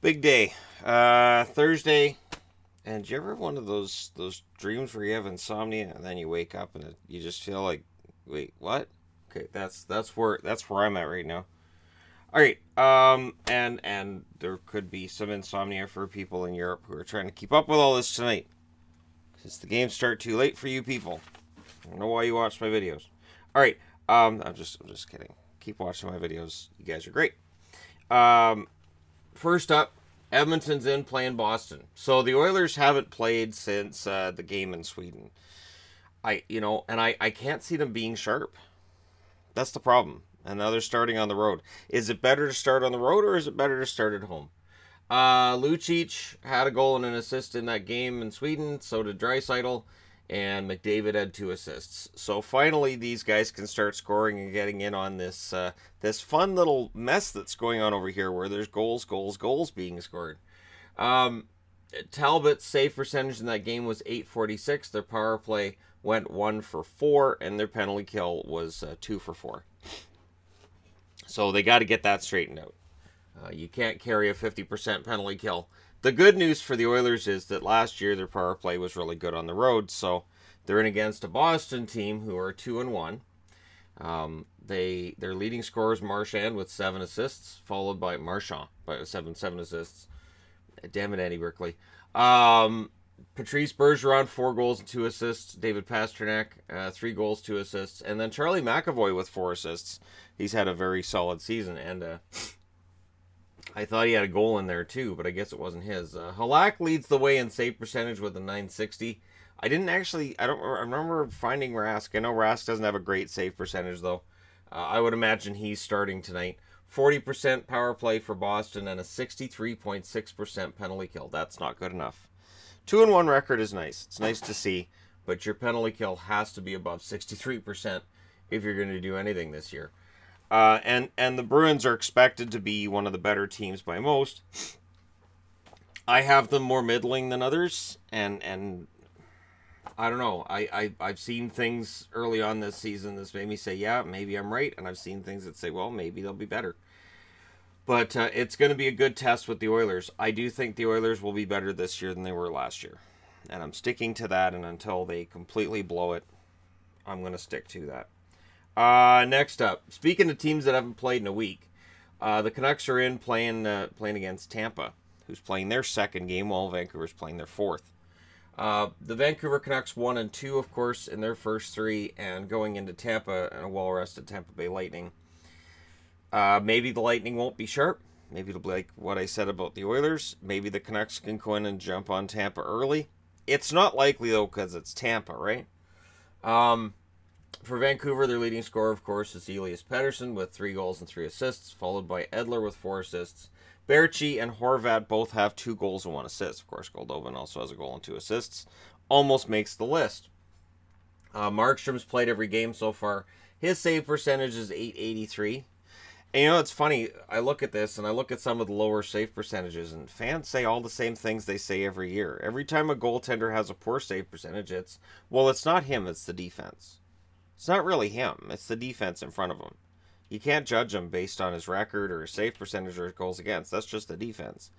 Big day. Thursday. And do you ever have one of those dreams where you have insomnia and then you wake up and you just feel like, wait, what? Okay, that's where I'm at right now. All right. And there could be some insomnia for people in Europe who are trying to keep up with all this tonight. Since the games start too late for you people. I don't know why you watch my videos. All right. I'm just kidding. Keep watching my videos. You guys are great. Um, First up, Edmonton's in playing Boston. So the Oilers haven't played since the game in Sweden. I can't see them being sharp. That's the problem. And now they're starting on the road. Is it better to start on the road or is it better to start at home? Lucic had a goal and an assist in that game in Sweden. So did Draisaitl. And McDavid had 2 assists. So finally, these guys can start scoring and getting in on this fun little mess that's going on over here, where there's goals being scored. Talbot's save percentage in that game was .846. Their power play went 1 for 4, and their penalty kill was 2 for 4. So they got to get that straightened out. You can't carry a 50% penalty kill. The good news for the Oilers is that last year their power play was really good on the road, so they're in against a Boston team who are 2-1. Their leading scorer is Marchand with 7 assists, followed by Marchand by 7 assists. Damn it, Andy Brickley. Patrice Bergeron, 4 goals and 2 assists. David Pastrnak, 3 goals, 2 assists, and then Charlie McAvoy with 4 assists. He's had a very solid season, and I thought he had a goal in there too, but I guess it wasn't his. Halak leads the way in save percentage with a .960. I remember finding Rask. I know Rask doesn't have a great save percentage though. I would imagine he's starting tonight. 40% power play for Boston and a 63.6% penalty kill. That's not good enough. 2-1 record is nice. It's nice to see, but your penalty kill has to be above 63% if you're going to do anything this year. And the Bruins are expected to be one of the better teams by most. I have them more middling than others, and I don't know. I've seen things early on this season that's made me say, yeah, maybe I'm right, and I've seen things that say, well, maybe they'll be better. But it's going to be a good test with the Oilers. I do think the Oilers will be better this year than they were last year, and I'm sticking to that, and until they completely blow it, I'm going to stick to that. Next up, speaking of teams that haven't played in a week, the Canucks are in playing against Tampa, who's playing their second game while Vancouver's playing their fourth. The Vancouver Canucks 1-2, of course, in their first 3, and going into Tampa and a well-rested Tampa Bay Lightning. Maybe the Lightning won't be sharp. Maybe it'll be like what I said about the Oilers. Maybe the Canucks can go in and jump on Tampa early. It's not likely, though, because it's Tampa, right? For Vancouver, their leading scorer, of course, is Elias Pettersson with 3 goals and 3 assists, followed by Edler with 4 assists. Berchi and Horvat both have 2 goals and 1 assist. Of course, Goldobin also has a goal and 2 assists. Almost makes the list. Markstrom's played every game so far. His save percentage is .883. And you know, it's funny. I look at this, and I look at some of the lower save percentages, and fans say all the same things they say every year. Every time a goaltender has a poor save percentage, it's not him, it's the defense. It's not really him. It's the defense in front of him. You can't judge him based on his record or his save percentage or his goals against. That's just the defense.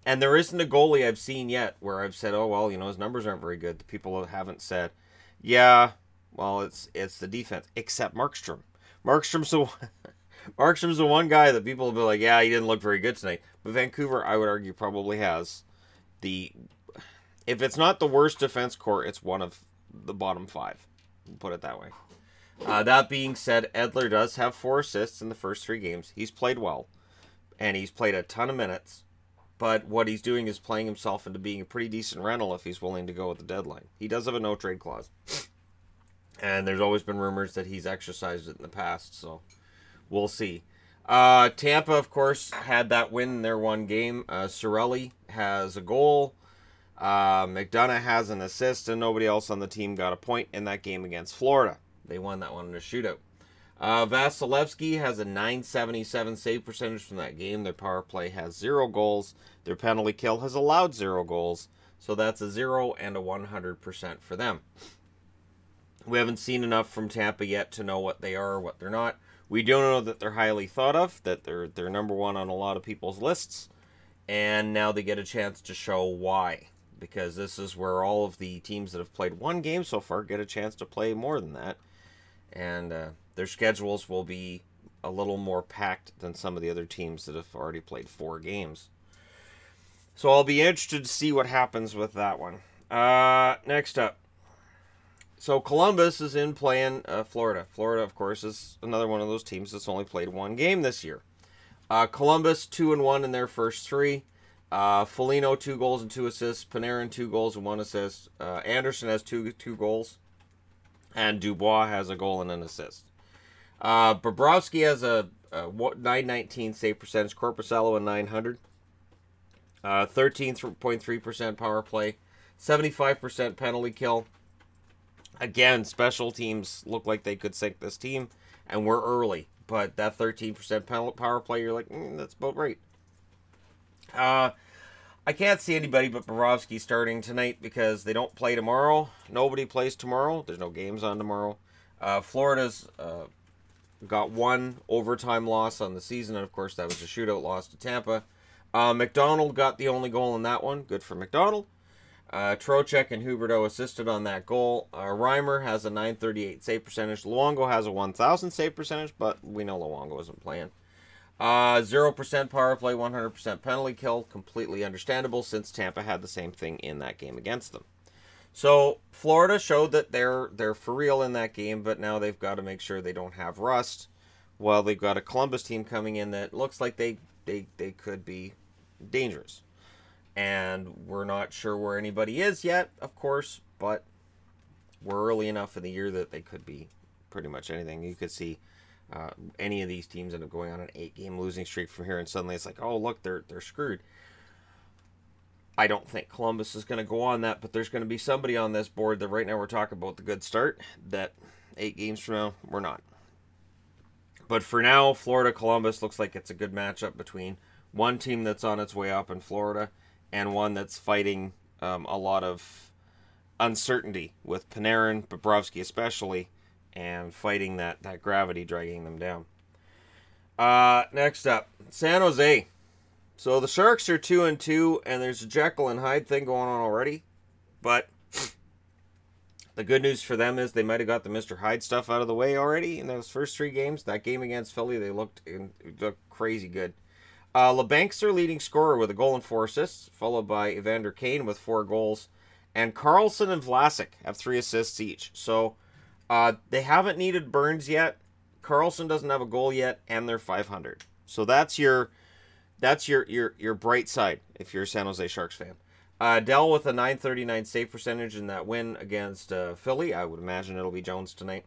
And there isn't a goalie I've seen yet where I've said, oh, well, his numbers aren't very good. The people haven't said, yeah, well, it's the defense, except Markstrom. Markstrom's the one guy that people will be like, yeah, he didn't look very good tonight. But Vancouver, I would argue, probably has if it's not the worst defense core, it's one of the bottom 5. We'll put it that way. That being said, Edler does have 4 assists in the first 3 games. He's played well, and he's played a ton of minutes. But what he's doing is playing himself into being a pretty decent rental if he's willing to go at the deadline. He does have a no-trade clause. And there's always been rumors that he's exercised it in the past, so we'll see. Tampa, of course, had that win in their one game. Cirelli has a goal. McDonough has an assist, and nobody else on the team got a point in that game against Florida. They won that one in a shootout. Vasilevsky has a .977 save percentage from that game. Their power play has 0 goals. Their penalty kill has allowed 0 goals. So that's a 0 and a 100% for them. We haven't seen enough from Tampa yet to know what they are or what they're not. We do know that they're highly thought of, that they're number 1 on a lot of people's lists. And now they get a chance to show why. Because this is where all of the teams that have played one game so far get a chance to play more than that. And their schedules will be a little more packed than some of the other teams that have already played 4 games. So I'll be interested to see what happens with that one. Next up. So Columbus is in playing Florida. Florida, of course, is another one of those teams that's only played 1 game this year. Columbus 2-1 in their first 3. Foligno 2 goals and 2 assists. Panarin 2 goals and 1 assist. Anderson has two goals. And Dubois has a goal and an assist. Bobrovsky has a 919 save percentage. Korpisalo a 900. 13.3% power play. 75% penalty kill. Again, special teams look like they could sink this team. And we're early. But that 13% power play, you're like, that's about right. I can't see anybody but Bobrovsky starting tonight because they don't play tomorrow. Nobody plays tomorrow. There's no games on tomorrow. Florida's got 1 overtime loss on the season, and of course that was a shootout loss to Tampa. McDonald got the only goal in that one. Good for McDonald. Trocheck and Huberdeau assisted on that goal. Reimer has a 938 save percentage. Luongo has a 1,000 save percentage, but we know Luongo isn't playing. 0% power play, 100% penalty kill. Completely understandable since Tampa had the same thing in that game against them. So Florida showed that they're for real in that game, but now they've got to make sure they don't have rust. Well, they've got a Columbus team coming in that looks like they could be dangerous. And we're not sure where anybody is yet, of course, but we're early enough in the year that they could be pretty much anything. You could see any of these teams end up going on an 8-game losing streak from here, and suddenly it's like, oh, look, they're screwed. I don't think Columbus is going to go on that, but there's going to be somebody on this board that right now we're talking about the good start, that 8 games from now, we're not. But for now, Florida-Columbus looks like it's a good matchup between one team that's on its way up in Florida and one that's fighting a lot of uncertainty with Panarin, Bobrovsky especially, and fighting that gravity dragging them down. Next up, San Jose. So the Sharks are 2-2, and there's a Jekyll and Hyde thing going on already. But the good news for them is they might have got the Mr. Hyde stuff out of the way already in those first 3 games. That game against Philly, they looked crazy good. LeBank's their leading scorer with a goal and 4 assists, followed by Evander Kane with 4 goals. And Carlson and Vlasic have 3 assists each. So they haven't needed Burns yet. Carlson doesn't have a goal yet, and they're 500. So that's your bright side if you're a San Jose Sharks fan. Dell with a 939 save percentage in that win against Philly. I would imagine it'll be Jones tonight.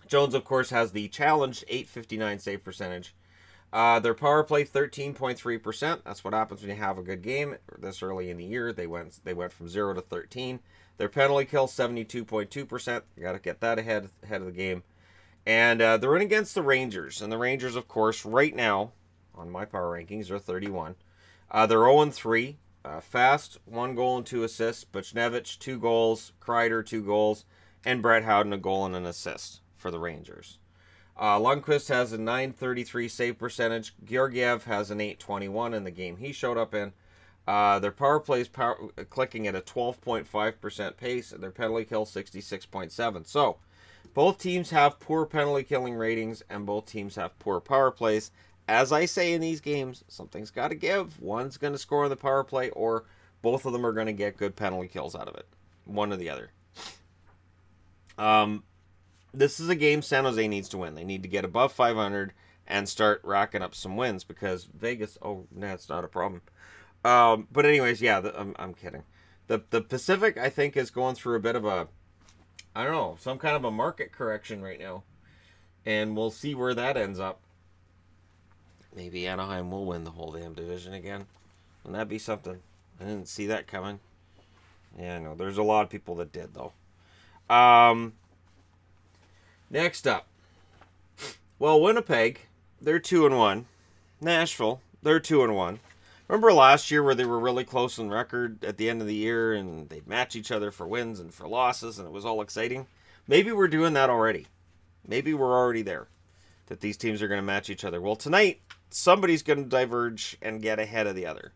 Jones, of course, has the challenged 859 save percentage. Their power play 13.3%. That's what happens when you have a good game this early in the year. They went from 0 to 13. Their penalty kill 72.2%. You got to get that ahead of the game. And they're in against the Rangers, and the Rangers, of course, right now on my power rankings are 31. They're 0-3. Fast 1 goal and 2 assists. Buchnevich 2 goals. Kreider 2 goals, and Brett Howden a goal and an assist for the Rangers. Lundqvist has a 933 save percentage. Georgiev has an 821 in the game he showed up in. Their power play is clicking at a 12.5% pace, and their penalty kill 66.7. So, both teams have poor penalty killing ratings, and both teams have poor power plays. As I say in these games, something's got to give. One's going to score on the power play, or both of them are going to get good penalty kills out of it. One or the other. This is a game San Jose needs to win. They need to get above 500 and start racking up some wins because Vegas, that's not a problem. But anyways, yeah, I'm kidding. The Pacific, I think, is going through a bit of a, I don't know, some kind of a market correction right now. And we'll see where that ends up. Maybe Anaheim will win the whole damn division again. Wouldn't that be something? I didn't see that coming. Yeah, no, there's a lot of people that did, though. Next up. Well, Winnipeg, they're 2-1. Nashville, they're 2-1. Remember last year where they were really close in record at the end of the year and they'd match each other for wins and for losses and it was all exciting? Maybe we're doing that already. Maybe we're already there, that these teams are going to match each other. Well, tonight, somebody's going to diverge and get ahead of the other.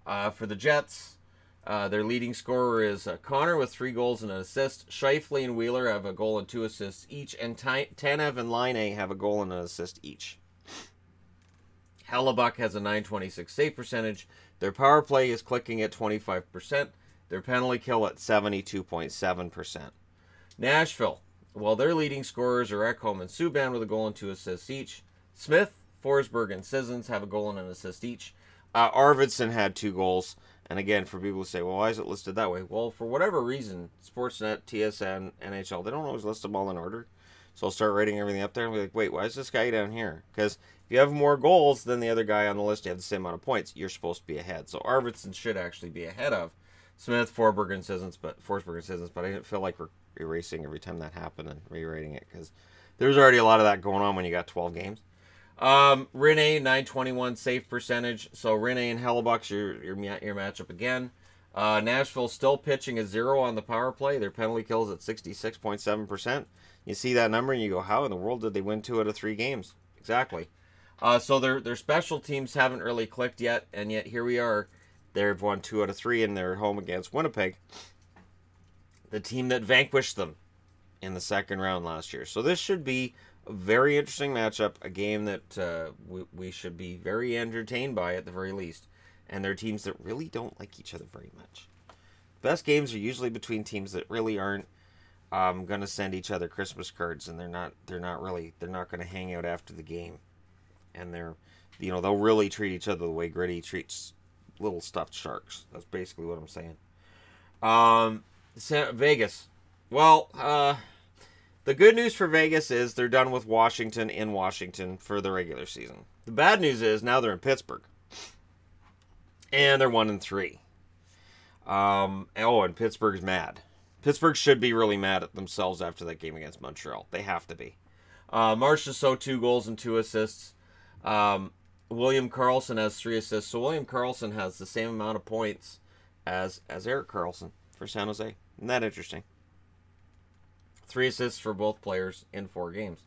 For the Jets, their leading scorer is Connor with 3 goals and an assist. Scheifele and Wheeler have a goal and 2 assists each. And Tanev and Laine have a goal and an assist each. Hellebuck has a .926 save percentage. Their power play is clicking at 25%. Their penalty kill at 72.7%. Nashville, well, their leading scorers are Ekholm and Subban with a goal and 2 assists each. Smith, Forsberg, and Sissons have a goal and an assist each. Arvidsson had 2 goals. And again, for people who say, well, why is it listed that way? Well, for whatever reason, Sportsnet, TSN, NHL, they don't always list them all in order. So I'll start writing everything up there and be like, wait, why is this guy down here? Because if you have more goals than the other guy on the list, you have the same amount of points, you're supposed to be ahead. So Arvidsson should actually be ahead of Smith, Forsberg, and Sissons, but I didn't feel like we're erasing every time that happened and rewriting it, because there's already a lot of that going on when you got 12 games. Rinne, .921 save percentage. So Rinne and Hellebuck's your matchup again. Nashville still pitching a 0 on the power play. Their penalty kills at 66.7%. You see that number and you go, how in the world did they win 2 out of 3 games? Exactly. So their special teams haven't really clicked yet, and yet here we are. They've won 2 out of 3, and they're home against Winnipeg, the team that vanquished them in the second round last year. So this should be a very interesting matchup, a game that we should be very entertained by at the very least. And they're teams that really don't like each other very much. Best games are usually between teams that really aren't going to send each other Christmas cards, and they're not going to hang out after the game, and they'll really treat each other the way Gritty treats little stuffed sharks. That's basically what I'm saying. Vegas. Well, the good news for Vegas is they're done with Washington in Washington for the regular season. The bad news is now they're in Pittsburgh, and they're 1-3. And Pittsburgh's mad. Pittsburgh should be really mad at themselves after that game against Montreal. They have to be. Marchessault, 2 goals and 2 assists. William Karlsson has 3 assists. So William Karlsson has the same amount of points as Erik Karlsson for San Jose. Isn't that interesting? 3 assists for both players in 4 games.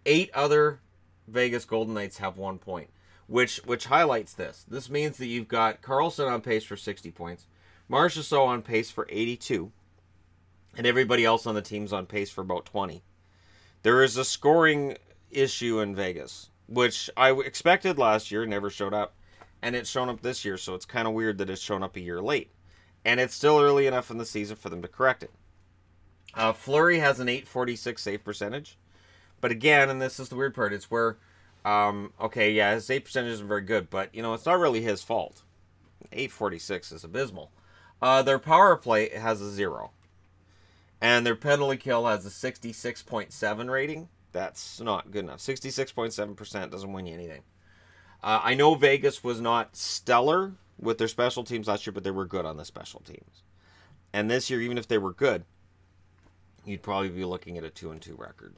8 other Vegas Golden Knights have 1 point, which highlights this. This means that you've got Karlsson on pace for 60 points, Marchessault on pace for 82, and everybody else on the team's on pace for about 20. There is a scoring issue in Vegas, which I expected last year, never showed up, and it's shown up this year, so it's kind of weird that it's shown up a year late. And it's still early enough in the season for them to correct it. Fleury has an .846 save percentage, but again, and this is the weird part, it's where, his save percentage isn't very good, but, it's not really his fault. .846 is abysmal. Their power play has a 0. And their penalty kill has a 66.7 rating. That's not good enough. 66.7% doesn't win you anything. I know Vegas was not stellar with their special teams last year, but they were good on the special teams. And this year, even if they were good, you'd probably be looking at a 2-2 record.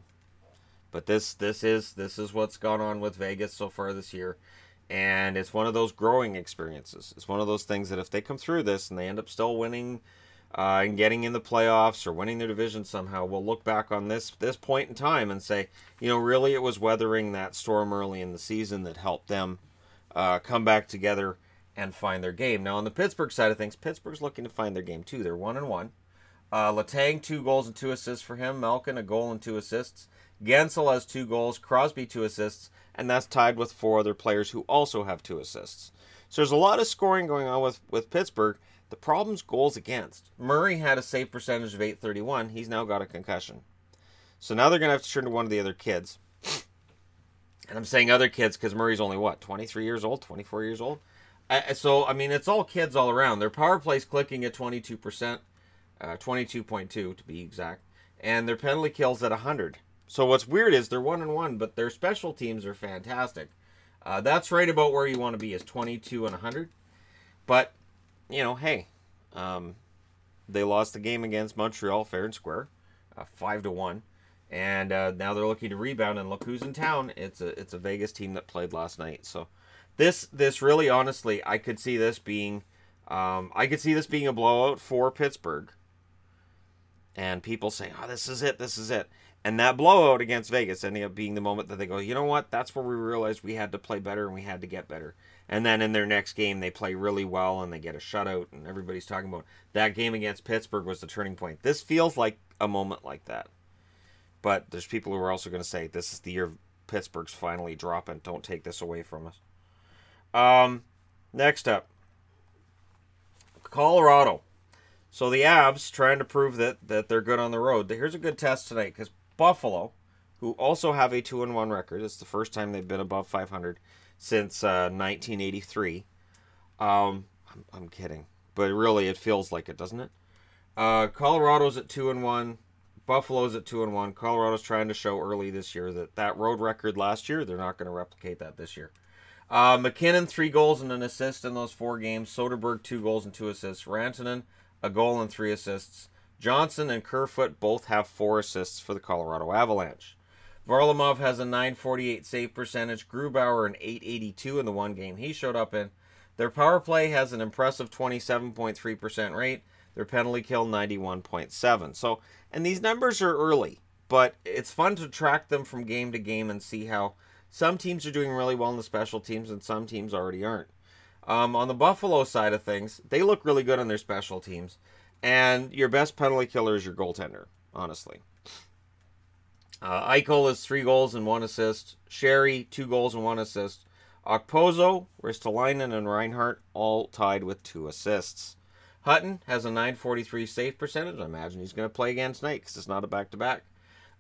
But this is what's gone on with Vegas so far this year. And it's one of those growing experiences. It's one of those things that if they come through this and they end up still winning and getting in the playoffs or winning their division somehow, we'll look back on this point in time and say, really it was weathering that storm early in the season that helped them come back together and find their game. Now, on the Pittsburgh side of things, Pittsburgh's looking to find their game too. They're 1-1. Letang, 2 goals and 2 assists for him. Malkin, a goal and 2 assists. Gensel has 2 goals. Crosby, 2 assists. And that's tied with 4 other players who also have 2 assists. So there's a lot of scoring going on with Pittsburgh. The problem's goals against. Murray had a save percentage of .831. He's now got a concussion. So now they're going to have to turn to one of the other kids. And I'm saying other kids because Murray's only, 23 years old, 24 years old? It's all kids all around. Their power play's clicking at 22%, 22.2 to be exact. And their penalty kill's at 100. So what's weird is they're 1-1, but their special teams are fantastic. That's right about where you want to be, is 22 and 100. But, they lost the game against Montreal fair and square, 5-1. And now they're looking to rebound, and look who's in town. It's a Vegas team that played last night. So this really, honestly, I could see this being a blowout for Pittsburgh. And people say, this is it. And that blowout against Vegas ended up being the moment that they go, you know what? That's where we realized we had to play better and we had to get better. And then in their next game, they play really well and they get a shutout. And everybody's talking about that game against Pittsburgh was the turning point. This feels like a moment like that. But there's people who are also going to say this is the year Pittsburgh's finally dropping. Don't take this away from us. Next up, Colorado. So the Avs trying to prove that they're good on the road. Here's a good test tonight because Buffalo, who also have a 2-1 record, it's the first time they've been above 500 since 1983. I'm kidding, but really it feels like it, doesn't it? Colorado's at 2-1. Buffalo's at 2-1. Colorado's trying to show early this year that road record last year, they're not going to replicate that this year. McKinnon, 3 goals and an assist in those 4 games. Soderberg, 2 goals and 2 assists. Rantanen, a goal and 3 assists. Johnson and Kerfoot both have 4 assists for the Colorado Avalanche. Varlamov has a .948 save percentage. Grubauer an .882 in the 1 game he showed up in. Their power play has an impressive 27.3% rate. Their penalty kill 91.7. So, and these numbers are early, but it's fun to track them from game to game and see how some teams are doing really well in the special teams and some teams already aren't. On the Buffalo side of things, they look really good on their special teams. And your best penalty killer is your goaltender, honestly. Eichel has 3 goals and 1 assist. Sherry, 2 goals and 1 assist. Okposo, Ristolainen, and Reinhart all tied with 2 assists. Hutton has a .943 save percentage. I imagine he's going to play again tonight because it's not a back-to-back.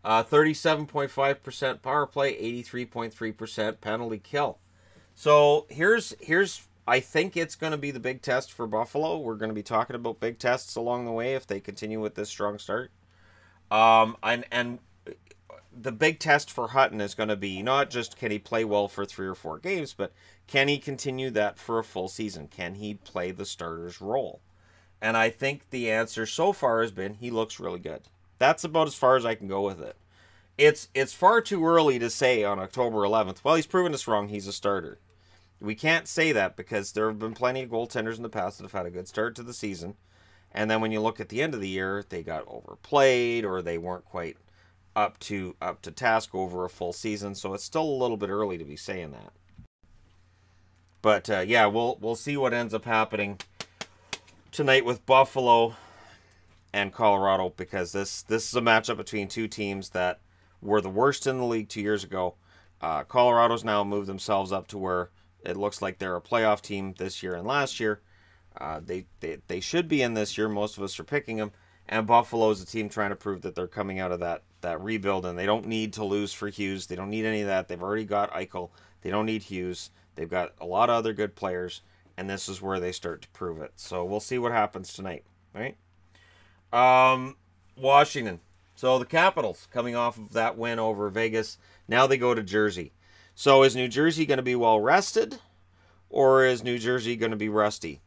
37.5% power play, 83.3% penalty kill. So here's I think it's going to be the big test for Buffalo. We're going to be talking about big tests along the way if they continue with this strong start. And the big test for Hutton is going to be not just can he play well for 3 or 4 games, but can he continue that for a full season? Can he play the starter's role? And I think the answer so far has been he looks really good. That's about as far as I can go with it. It's far too early to say on October 11th, well, he's proven us wrong, he's a starter. We can't say that because there have been plenty of goaltenders in the past that have had a good start to the season. And then when you look at the end of the year, they got overplayed or they weren't quite up to task over a full season. So it's still a little bit early to be saying that. But yeah, we'll see what ends up happening tonight with Buffalo and Colorado, because this is a matchup between 2 teams that were the worst in the league 2 years ago. Colorado's now moved themselves up to where it looks like they're a playoff team this year and last year. They should be in this year. Most of us are picking them. And Buffalo is a team trying to prove that they're coming out of that rebuild, and they don't need to lose for Hughes. They don't need any of that. They've already got Eichel. They don't need Hughes. They've got a lot of other good players, and this is where they start to prove it. So we'll see what happens tonight, right? Washington. So the Capitals, coming off of that win over Vegas, now they go to Jersey. So is New Jersey going to be well rested, or is New Jersey going to be rusty?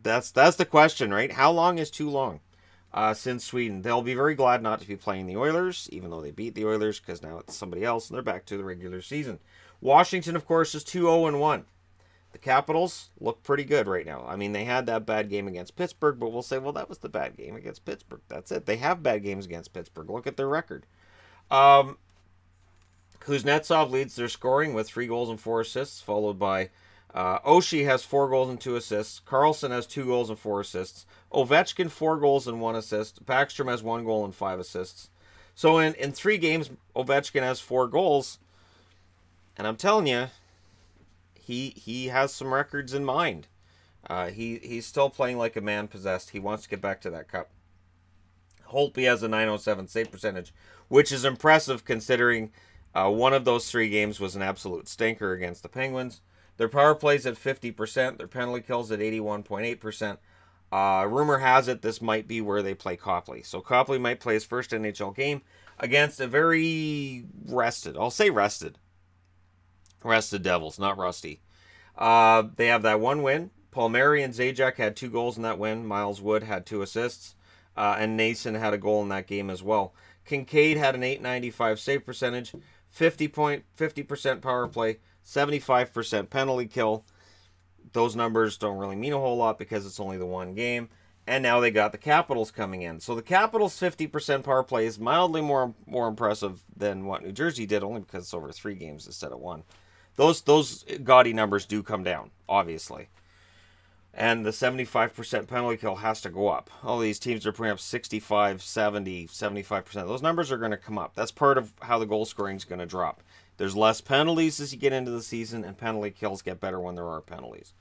That's the question, right? How long is too long? Since Sweden, they'll be very glad not to be playing the Oilers, even though they beat the Oilers, because now it's somebody else and they're back to the regular season. Washington, of course, is 2-0-1. The Capitals look pretty good right now. I mean, they had that bad game against Pittsburgh, but we'll say, well, that was the bad game against Pittsburgh. That's it. They have bad games against Pittsburgh. Look at their record. Kuznetsov leads their scoring with 3 goals and 4 assists, followed by Oshie has 4 goals and 2 assists. Carlson has 2 goals and 4 assists. Ovechkin, 4 goals and 1 assist. Backstrom has 1 goal and 5 assists. So in 3 games, Ovechkin has 4 goals. And I'm telling you, he has some records in mind. He's still playing like a man possessed. He wants to get back to that cup. Holtby has a .907 save percentage, which is impressive considering one of those 3 games was an absolute stinker against the Penguins. Their power play's at 50%. Their penalty kills at 81.8%. Rumor has it this might be where they play Copley. So Copley might play his first NHL game against a very rested, I'll say rested Devils, not rusty. They have that 1 win. Palmieri and Zajac had 2 goals in that win. Miles Wood had 2 assists. And Nason had a goal in that game as well. Kincaid had an .895 save percentage, 50% power play, 75% penalty kill. Those numbers don't really mean a whole lot because it's only the 1 game. And now they got the Capitals coming in. So the Capitals' 50% power play is mildly more impressive than what New Jersey did, only because it's over 3 games instead of 1. those gaudy numbers do come down, obviously. And the 75% penalty kill has to go up. All these teams are putting up 65, 70, 75%. Those numbers are going to come up. That's part of how the goal scoring is going to drop. There's less penalties as you get into the season, and penalty kills get better when there are penalties.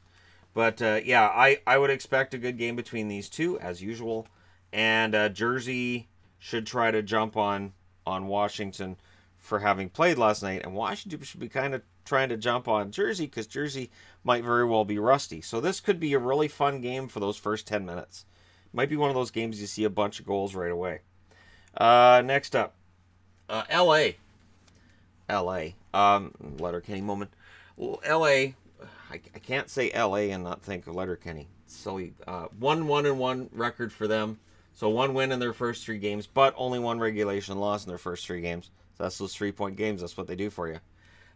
But, yeah, I would expect a good game between these two, as usual. And Jersey should try to jump on Washington for having played last night. And Washington should be kind of trying to jump on Jersey because Jersey might very well be rusty. So this could be a really fun game for those first 10 minutes. Might be one of those games you see a bunch of goals right away. Next up, L.A. Letterkenny moment. L.A. I can't say L.A. and not think of Letterkenny. So 1-1-1 record for them. So 1 win in their first 3 games, but only 1 regulation loss in their first 3 games. So that's those 3-point games. That's what they do for you.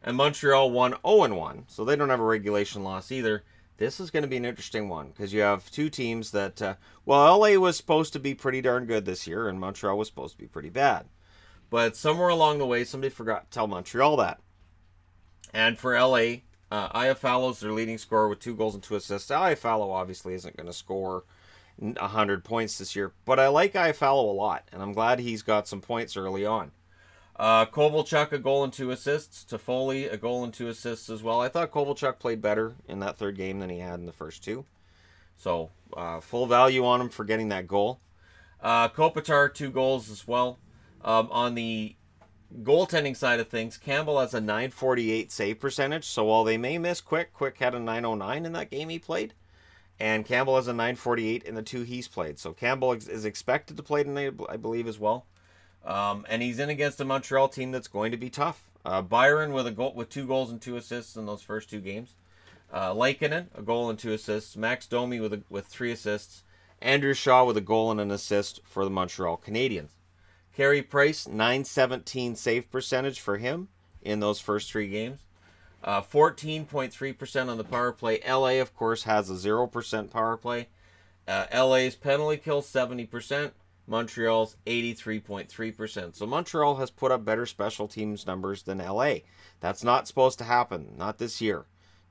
And Montreal 1-0-1, so they don't have a regulation loss either. This is going to be an interesting one because you have 2 teams that, LA was supposed to be pretty darn good this year, and Montreal was supposed to be pretty bad. But somewhere along the way, somebody forgot to tell Montreal that. And for LA, Iafallo's their leading scorer with 2 goals and 2 assists. Iafallo obviously isn't going to score 100 points this year, but I like Iafallo a lot, and I'm glad he's got some points early on. Kovalchuk, a goal and 2 assists. Toffoli, a goal and 2 assists as well. I thought Kovalchuk played better in that 3rd game than he had in the first 2. So, full value on him for getting that goal. Kopitar, 2 goals as well. On the goaltending side of things, Campbell has a .948 save percentage. So, while they may miss Quick had a .909 in that game he played. And Campbell has a .948 in the 2 he's played. So, Campbell is expected to play tonight, I believe, as well. And he's in against a Montreal team that's going to be tough. Byron with 2 goals and 2 assists in those first 2 games. Lankinen, a goal and 2 assists. Max Domi with 3 assists. Andrew Shaw with a goal and an assist for the Montreal Canadiens. Carey Price, .917 save percentage for him in those first 3 games. 14.3% on the power play. LA, of course, has a 0% power play. LA's penalty kill, 70%. Montreal's 83.3%. So Montreal has put up better special teams numbers than LA. That's not supposed to happen. Not this year.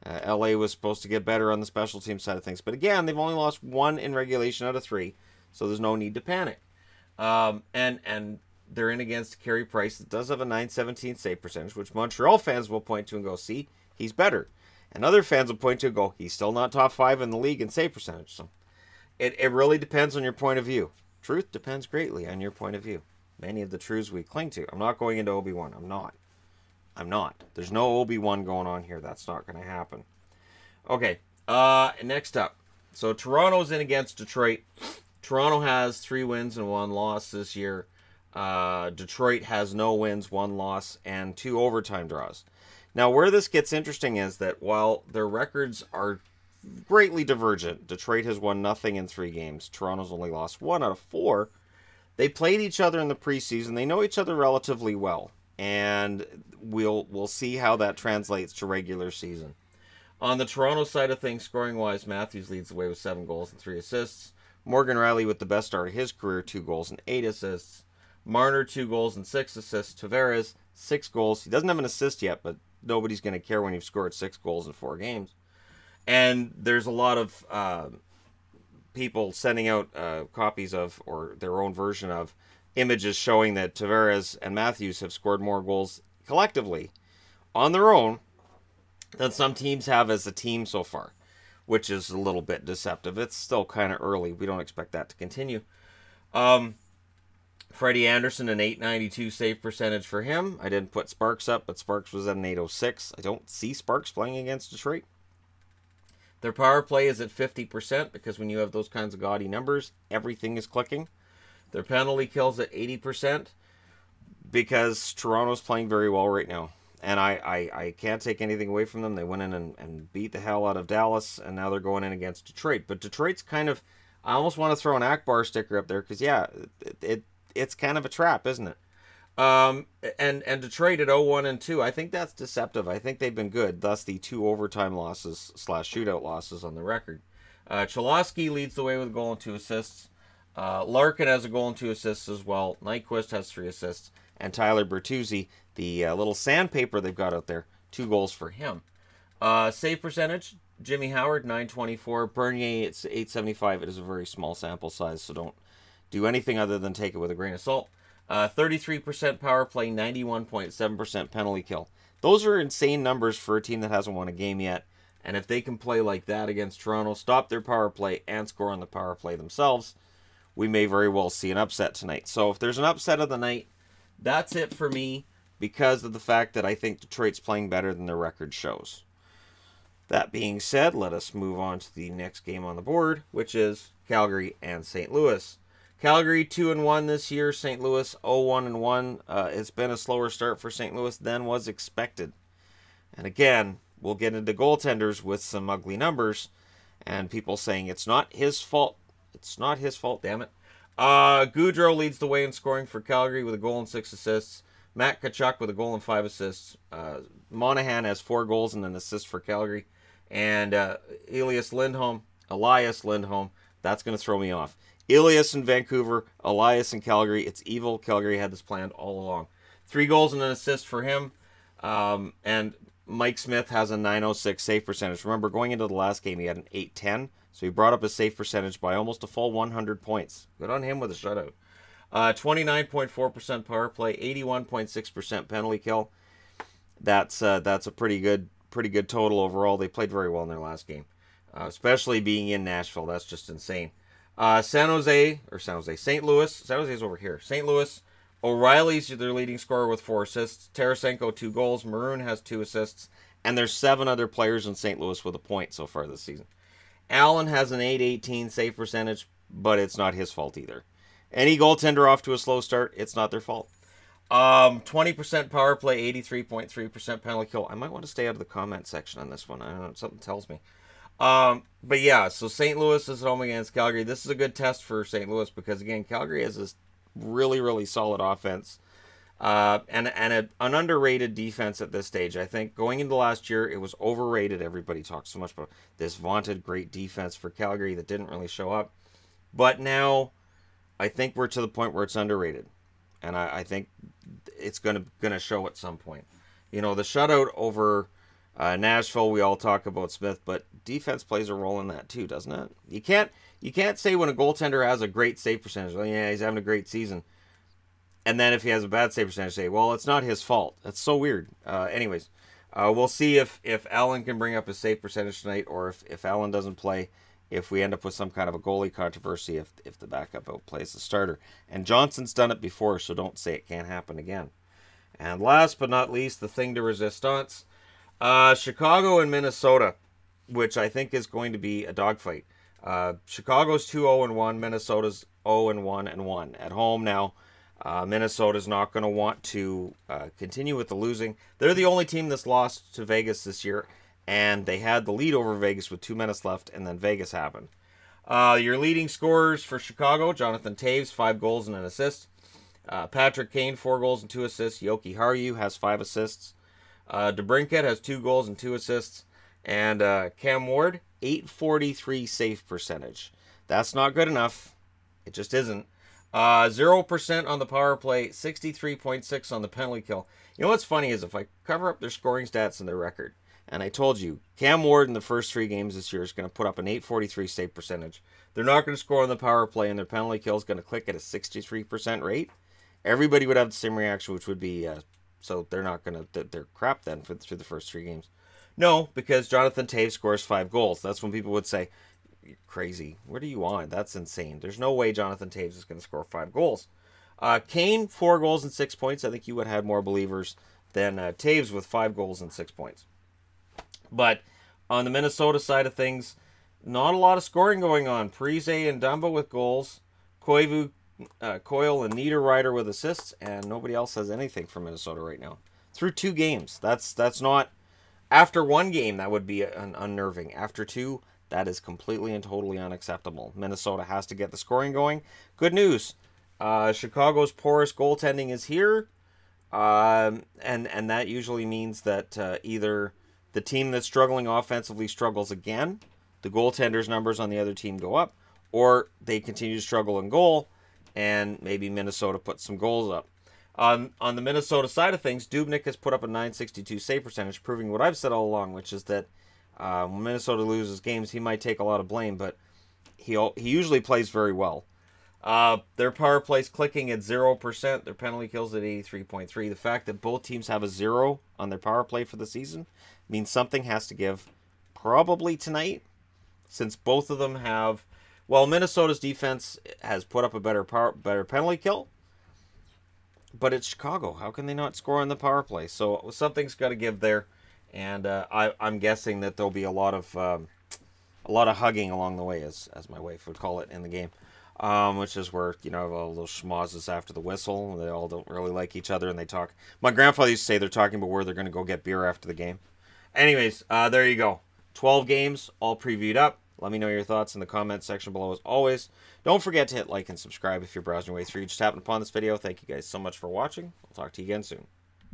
LA was supposed to get better on the special team side of things. But again, they've only lost 1 in regulation out of 3. So there's no need to panic. And they're in against Carey Price that does have a .917 save percentage, which Montreal fans will point to and go, see, he's better. And other fans will point to and go, he's still not top 5 in the league in save percentage. So it really depends on your point of view. Truth depends greatly on your point of view. Many of the truths we cling to. I'm not going into Obi-Wan. I'm not. There's no Obi-Wan going on here. That's not going to happen. Okay. Next up. So Toronto's in against Detroit. Toronto has 3 wins and 1 loss this year. Detroit has no wins, 1 loss, and 2 overtime draws. Now, where this gets interesting is that while their records are greatly divergent, Detroit has won nothing in 3 games. Toronto's only lost 1 out of 4. They played each other in the preseason. They know each other relatively well, and we'll see how that translates to regular season. On the Toronto side of things, scoring-wise, Matthews leads the way with 7 goals and 3 assists. Morgan Riley with the best start of his career, 2 goals and 8 assists. Marner, 2 goals and 6 assists. Tavares, 6 goals. He doesn't have an assist yet, but nobody's going to care when you've scored 6 goals in 4 games. And there's a lot of people sending out copies of, or their own version of, images showing that Tavares and Matthews have scored more goals collectively on their own than some teams have as a team so far, which is a little bit deceptive. It's still kind of early. We don't expect that to continue. Freddie Anderson, an .892 save percentage for him. I didn't put Sparks up, but Sparks was at an .806. I don't see Sparks playing against Detroit. Their power play is at 50% because when you have those kinds of gaudy numbers, everything is clicking. Their penalty kills at 80% because Toronto's playing very well right now. And I can't take anything away from them. They went in and beat the hell out of Dallas, and now they're going in against Detroit. But Detroit's kind of, I almost want to throw an Akbar sticker up there because, yeah, it's kind of a trap, isn't it? And Detroit at 0-1-2, I think that's deceptive. I think they've been good, thus the 2 overtime losses / shootout losses on the record. Cholowski leads the way with a goal and 2 assists. Larkin has a goal and 2 assists as well. Nyquist has 3 assists. And Tyler Bertuzzi, the little sandpaper they've got out there, 2 goals for him. Save percentage, Jimmy Howard, 924. Bernier, it's 875. It is a very small sample size, so don't do anything other than take it with a grain of salt. 33% power play, 91.7% penalty kill. Those are insane numbers for a team that hasn't won a game yet. And if they can play like that against Toronto, stop their power play, and score on the power play themselves, we may very well see an upset tonight. So if there's an upset of the night, that's it for me because of the fact that I think Detroit's playing better than their record shows. That being said, let us move on to the next game on the board, which is Calgary and St. Louis. Calgary 2-1 this year. St. Louis 0-1-1. It's been a slower start for St. Louis than was expected. And again, we'll get into goaltenders with some ugly numbers and people saying it's not his fault. It's not his fault, damn it. Gaudreau leads the way in scoring for Calgary with a goal and 6 assists. Matt Tkachuk with a goal and 5 assists. Monahan has 4 goals and an assist for Calgary. And Elias Lindholm, that's going to throw me off. Elias in Vancouver, Elias in Calgary. It's evil. Calgary had this planned all along. 3 goals and an assist for him. And Mike Smith has a 906 save percentage. Remember, going into the last game, he had an 810. So he brought up his save percentage by almost a full 100 points. Good on him with a shutout. 29.4% power play, 81.6% penalty kill. That's a pretty good total overall. They played very well in their last game, especially being in Nashville. That's just insane. St. Louis. St. Louis over here. St. Louis. O'Reilly's their leading scorer with 4 assists. Tarasenko 2 goals. Maroon has 2 assists. And there's 7 other players in St. Louis with a point so far this season. Allen has an 818 save percentage, but it's not his fault either. Any goaltender off to a slow start, it's not their fault. 20% power play, 83.3% penalty kill. I might want to stay out of the comment section on this one. I don't know, something tells me. But yeah, so St. Louis is home against Calgary. This is a good test for St. Louis because, again, Calgary has this really, really solid offense and an underrated defense at this stage. I think going into last year, it was overrated. Everybody talks so much about this vaunted great defense for Calgary that didn't really show up. But now I think we're to the point where it's underrated. And I think it's gonna show at some point. You know, the shutout over Nashville, we all talk about Smith, but defense plays a role in that too, doesn't it? You can't say when a goaltender has a great save percentage, well, yeah, he's having a great season. And then if he has a bad save percentage, say, well, it's not his fault. That's so weird. Anyways, we'll see if Allen can bring up his save percentage tonight, or if Allen doesn't play, if we end up with some kind of a goalie controversy if the backup outplays the starter. And Johnson's done it before, so don't say it can't happen again. And last but not least, the thing de resistance. Chicago and Minnesota, which I think is going to be a dogfight. Chicago's 2-0-1, Minnesota's 0-1-1 at home now. Minnesota's not going to want to continue with the losing. They're the only team that's lost to Vegas this year, and they had the lead over Vegas with 2 minutes left, and then Vegas happened. Your leading scorers for Chicago, Jonathan Toews, 5 goals and an assist. Patrick Kane, 4 goals and 2 assists. Yoki Haru has 5 assists. DeBrincat has 2 goals and 2 assists. And Cam Ward, 843 save percentage. That's not good enough. It just isn't. 0% on the power play, 63.6 on the penalty kill. You know what's funny is if I cover up their scoring stats and their record, and I told you, Cam Ward in the first 3 games this year is going to put up an 843 save percentage. They're not going to score on the power play, and their penalty kill is going to click at a 63% rate. Everybody would have the same reaction, which would be, so they're not going to, they're crap then through the first 3 games. No, because Jonathan Toews scores 5 goals. That's when people would say, you're crazy. What are you on? That's insane. There's no way Jonathan Toews is going to score 5 goals. Kane, 4 goals and 6 points. I think you would have had more believers than Toews with 5 goals and 6 points. But on the Minnesota side of things, not a lot of scoring going on. Parise and Dumba with goals. Koivu, Coyle and Niederreiter with assists. And nobody else has anything for Minnesota right now. Through 2 games. That's not... After 1 game, that would be unnerving. After 2, that is completely and totally unacceptable. Minnesota has to get the scoring going. Good news. Chicago's porous goaltending is here. And that usually means that either the team that's struggling offensively struggles again, the goaltender's numbers on the other team go up, or they continue to struggle in goal, and maybe Minnesota puts some goals up. On the Minnesota side of things, Dubnyk has put up a .962 save percentage, proving what I've said all along, which is that when Minnesota loses games, he might take a lot of blame, but he usually plays very well. Their power play's clicking at 0%. Their penalty kills at 83.3. The fact that both teams have a 0 on their power play for the season means something has to give. Probably tonight, since both of them have. Well, Minnesota's defense has put up a better penalty kill, but it's Chicago. How can they not score on the power play? So something's got to give there, and I'm guessing that there'll be a lot of hugging along the way, as my wife would call it in the game. Which is where, all those schmozzes after the whistle. They all don't really like each other, and they talk. My grandfather used to say they're talking about where they're going to go get beer after the game. Anyways, there you go. 12 games, all previewed up. Let me know your thoughts in the comments section below as always. Don't forget to hit like and subscribe if you're browsing your way through. Just happened upon this video. Thank you guys so much for watching. I'll talk to you again soon.